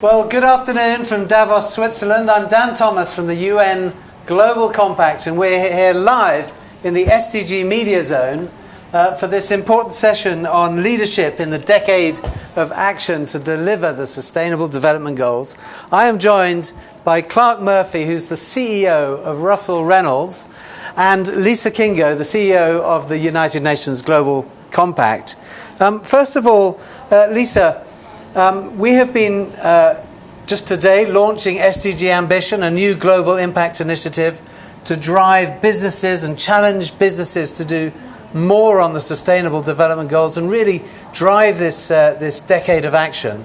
Well, good afternoon from Davos, Switzerland. I'm Dan Thomas from the UN Global Compact, and we're here live in the STG Media Zone for this important session on leadership in the decade of action to deliver the Sustainable Development Goals. I am joined by Clarke Murphy, who's the CEO of Russell Reynolds, and Lise Kingo, the CEO of the United Nations Global Compact. First of all, Lisa, we have been just today launching SDG Ambition, a new global impact initiative to drive businesses and challenge businesses to do more on the Sustainable Development Goals and really drive this decade of action.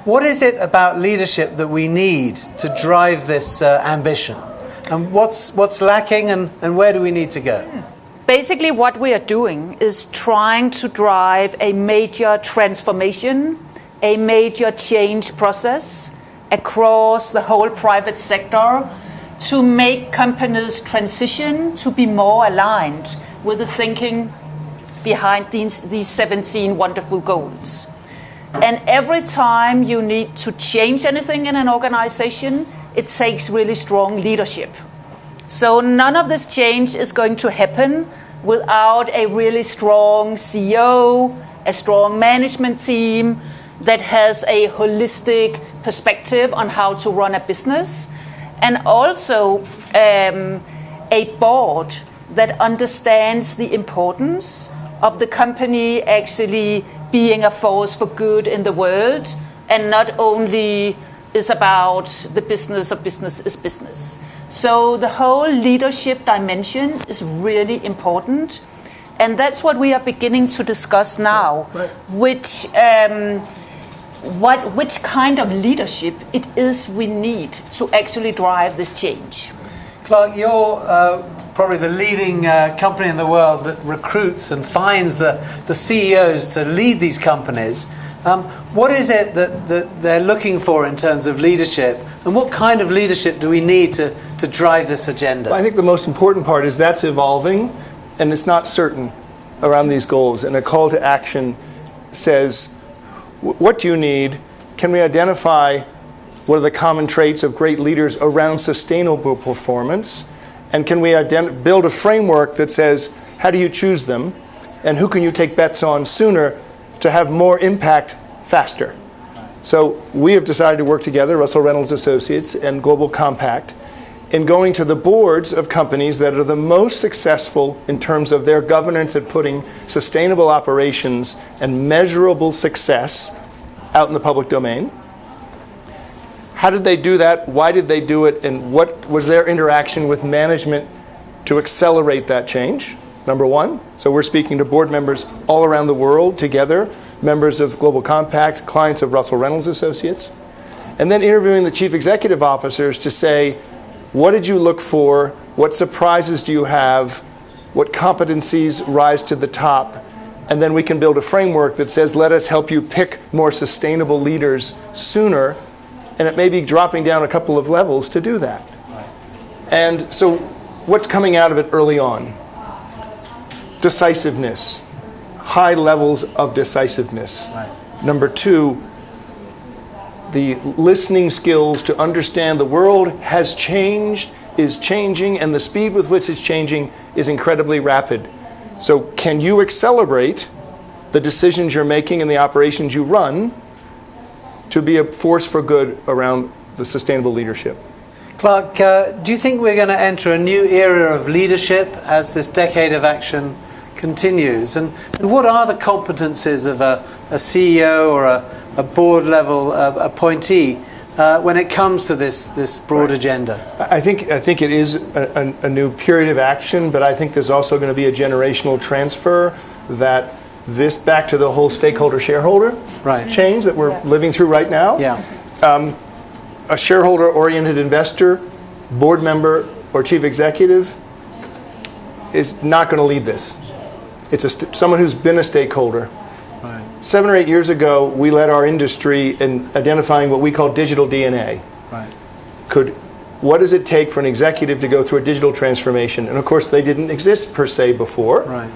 What is it about leadership that we need to drive this ambition? And what's lacking and where do we need to go? Basically, what we are doing is trying to drive a major transformation, a major change process across the whole private sector to make companies transition to be more aligned with the thinking behind these 17 wonderful goals. And every time you need to change anything in an organization, it takes really strong leadership. So none of this change is going to happen without a really strong CEO, a strong management team that has a holistic perspective on how to run a business, and also a board that understands the importance of the company actually being a force for good in the world and not only is about the business of business is business. So the whole leadership dimension is really important, and that's what we are beginning to discuss now, which kind of leadership it is we need to actually drive this change. Clarke, you're probably the leading company in the world that recruits and finds the CEOs to lead these companies. What is it that they're looking for in terms of leadership, and what kind of leadership do we need to drive this agenda? Well, I think the most important part is that's evolving, and it's not certain around these goals. And a call to action says, what do you need? Can we identify what are the common traits of great leaders around sustainable performance? And can we build a framework that says, how do you choose them? And who can you take bets on sooner to have more impact faster? So we have decided to work together, Russell Reynolds Associates and Global Compact, in going to the boards of companies that are the most successful in terms of their governance at putting sustainable operations and measurable success out in the public domain. How did they do that? Why did they do it? And what was their interaction with management to accelerate that change? Number one. So we're speaking to board members all around the world together, members of Global Compact, clients of Russell Reynolds Associates, and then interviewing the chief executive officers to say, what did you look for? What surprises do you have? What competencies rise to the top? And then we can build a framework that says, let us help you pick more sustainable leaders sooner. And it may be dropping down a couple of levels to do that. Right. And so what's coming out of it early on? Decisiveness. High levels of decisiveness. Right. Number two, the listening skills to understand the world has changed, is changing, and the speed with which it's changing is incredibly rapid. So can you accelerate the decisions you're making and the operations you run to be a force for good around the sustainable leadership? Clarke, do you think we're going to enter a new era of leadership as this decade of action continues? And what are the competencies of a CEO or a board level appointee when it comes to this broad agenda? I think it is a new period of action, but I think there's also going to be a generational transfer that this back to the whole stakeholder shareholder change that we're living through right now. Yeah. A shareholder oriented investor, board member or chief executive is not going to lead this. It's someone who's been a stakeholder. 7 or 8 years ago, we led our industry in identifying what we call digital DNA. Right. What does it take for an executive to go through a digital transformation? And of course, they didn't exist per se before. Right.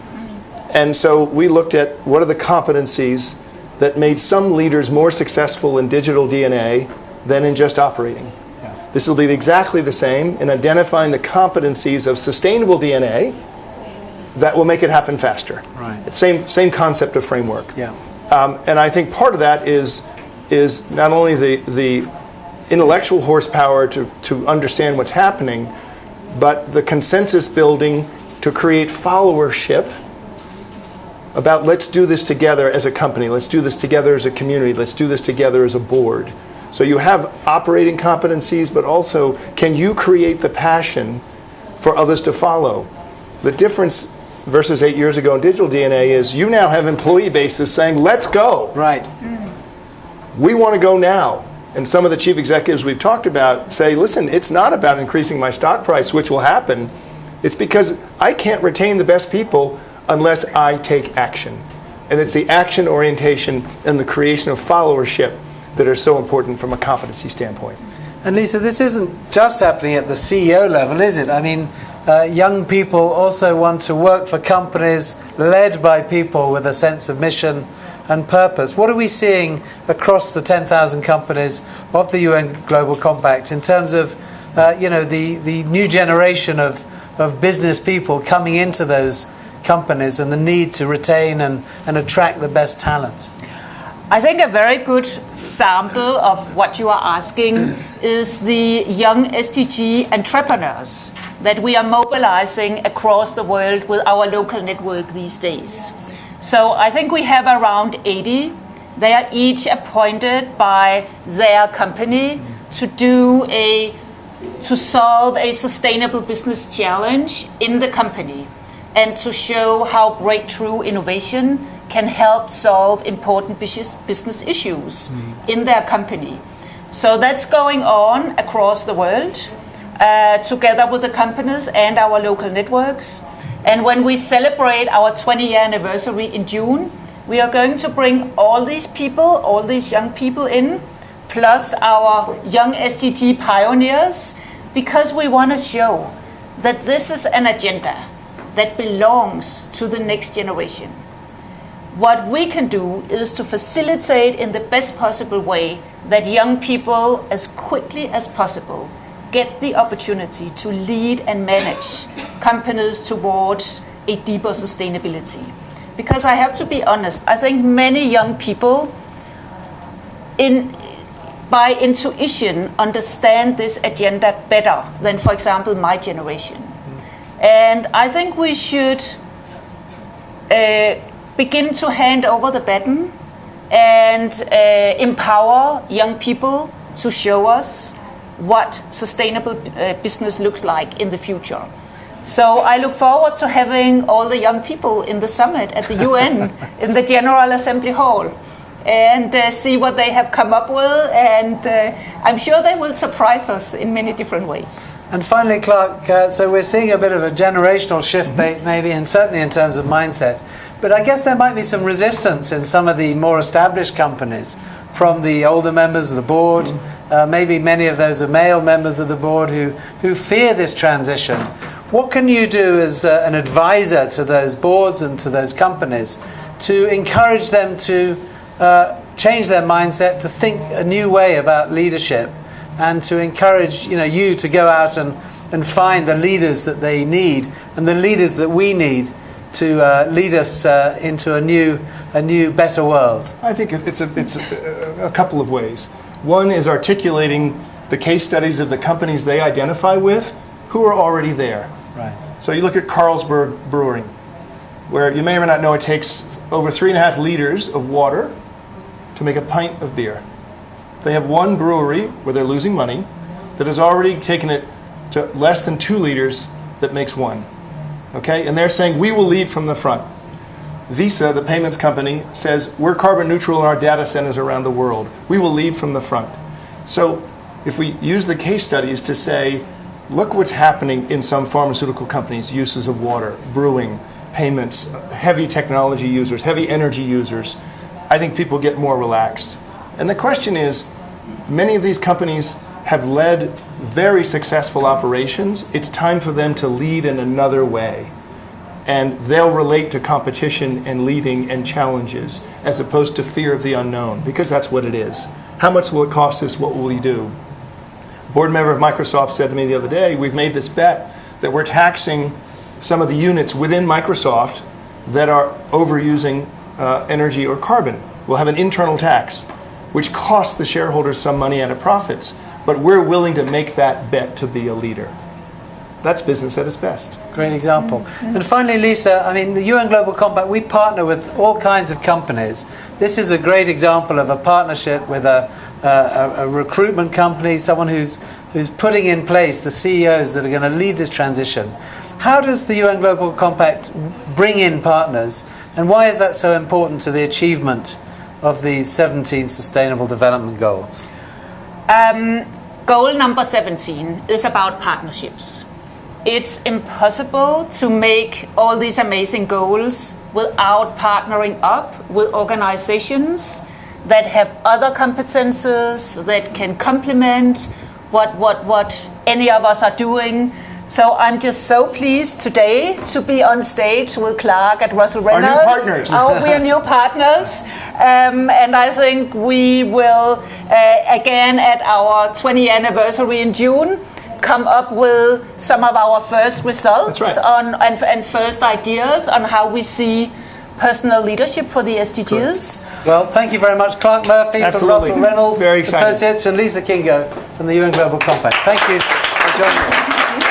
And so we looked at what are the competencies that made some leaders more successful in digital DNA than in just operating. Yeah. This will be exactly the same in identifying the competencies of sustainable DNA that will make it happen faster. Right. It's same concept of framework. Yeah. And I think part of that is not only the intellectual horsepower to understand what's happening, but the consensus building to create followership about let's do this together as a company, let's do this together as a community, let's do this together as a board. So you have operating competencies, but also can you create the passion for others to follow? The difference versus 8 years ago in digital DNA is you now have employee bases saying, let's go. Right. We want to go now. And some of the chief executives we've talked about say, listen, it's not about increasing my stock price, which will happen. It's because I can't retain the best people unless I take action. And it's the action orientation and the creation of followership that are so important from a competency standpoint. And Lisa, this isn't just happening at the CEO level, is it? I mean, young people also want to work for companies led by people with a sense of mission and purpose. What are we seeing across the 10,000 companies of the UN Global Compact in terms of the new generation of business people coming into those companies and the need to retain and attract the best talent? I think a very good sample of what you are asking is the young STG entrepreneurs that we are mobilizing across the world with our local network these days. So I think we have around 80. They are each appointed by their company to solve a sustainable business challenge in the company and to show how breakthrough innovation can help solve important business issues in their company. So that's going on across the world together with the companies and our local networks. And when we celebrate our 20-year anniversary in June, we are going to bring all these people, all these young people in, plus our young SDG pioneers, because we want to show that this is an agenda that belongs to the next generation. What we can do is to facilitate in the best possible way that young people, as quickly as possible, get the opportunity to lead and manage companies towards a deeper sustainability. Because I have to be honest, I think many young people by intuition understand this agenda better than, for example, my generation. And I think we should begin to hand over the baton and empower young people to show us what sustainable business looks like in the future. So I look forward to having all the young people in the summit at the UN in the General Assembly Hall and see what they have come up with, and I'm sure they will surprise us in many different ways. And finally, Clarke, so we're seeing a bit of a generational shift maybe, and certainly in terms of mindset. But I guess there might be some resistance in some of the more established companies from the older members of the board. Maybe many of those are male members of the board who fear this transition. What can you do as an advisor to those boards and to those companies to encourage them to change their mindset, to think a new way about leadership, and to encourage you to go out and find the leaders that they need and the leaders that we need to lead us into a new, better world? I think it's a couple of ways. One is articulating the case studies of the companies they identify with who are already there. Right. So you look at Carlsberg Brewing, where you may or may not know it takes over 3.5 liters of water to make a pint of beer. They have one brewery where they're losing money that has already taken it to less than 2 liters that makes one. Okay? And they're saying, we will lead from the front. Visa, the payments company, says we're carbon neutral in our data centers around the world. We will lead from the front. So if we use the case studies to say, look what's happening in some pharmaceutical companies, uses of water, brewing, payments, heavy technology users, heavy energy users, I think people get more relaxed. And the question is, many of these companies have led very successful operations. It's time for them to lead in another way. And they'll relate to competition and leading and challenges as opposed to fear of the unknown, because that's what it is. How much will it cost us? What will we do? A board member of Microsoft said to me the other day, we've made this bet that we're taxing some of the units within Microsoft that are overusing energy or carbon. We'll have an internal tax, which costs the shareholders some money out of profits, but we're willing to make that bet to be a leader. That's business at its best. Great example. And finally, Lisa, I mean, the UN Global Compact, we partner with all kinds of companies. This is a great example of a partnership with a recruitment company, someone who's putting in place the CEOs that are going to lead this transition. How does the UN Global Compact bring in partners, and why is that so important to the achievement of these 17 Sustainable Development Goals? Goal number 17 is about partnerships. It's impossible to make all these amazing goals without partnering up with organizations that have other competences that can complement what any of us are doing. So I'm just so pleased today to be on stage with Clarke at Russell Reynolds. Our new partners. We are new partners. And I think we will, again at our 20th anniversary in June, come up with some of our first results and first ideas on how we see personal leadership for the STGs. Great. Well, thank you very much, Clarke Murphy from Russell Reynolds Associates and Lise Kingo from the UN Global Compact. Thank you for joining us.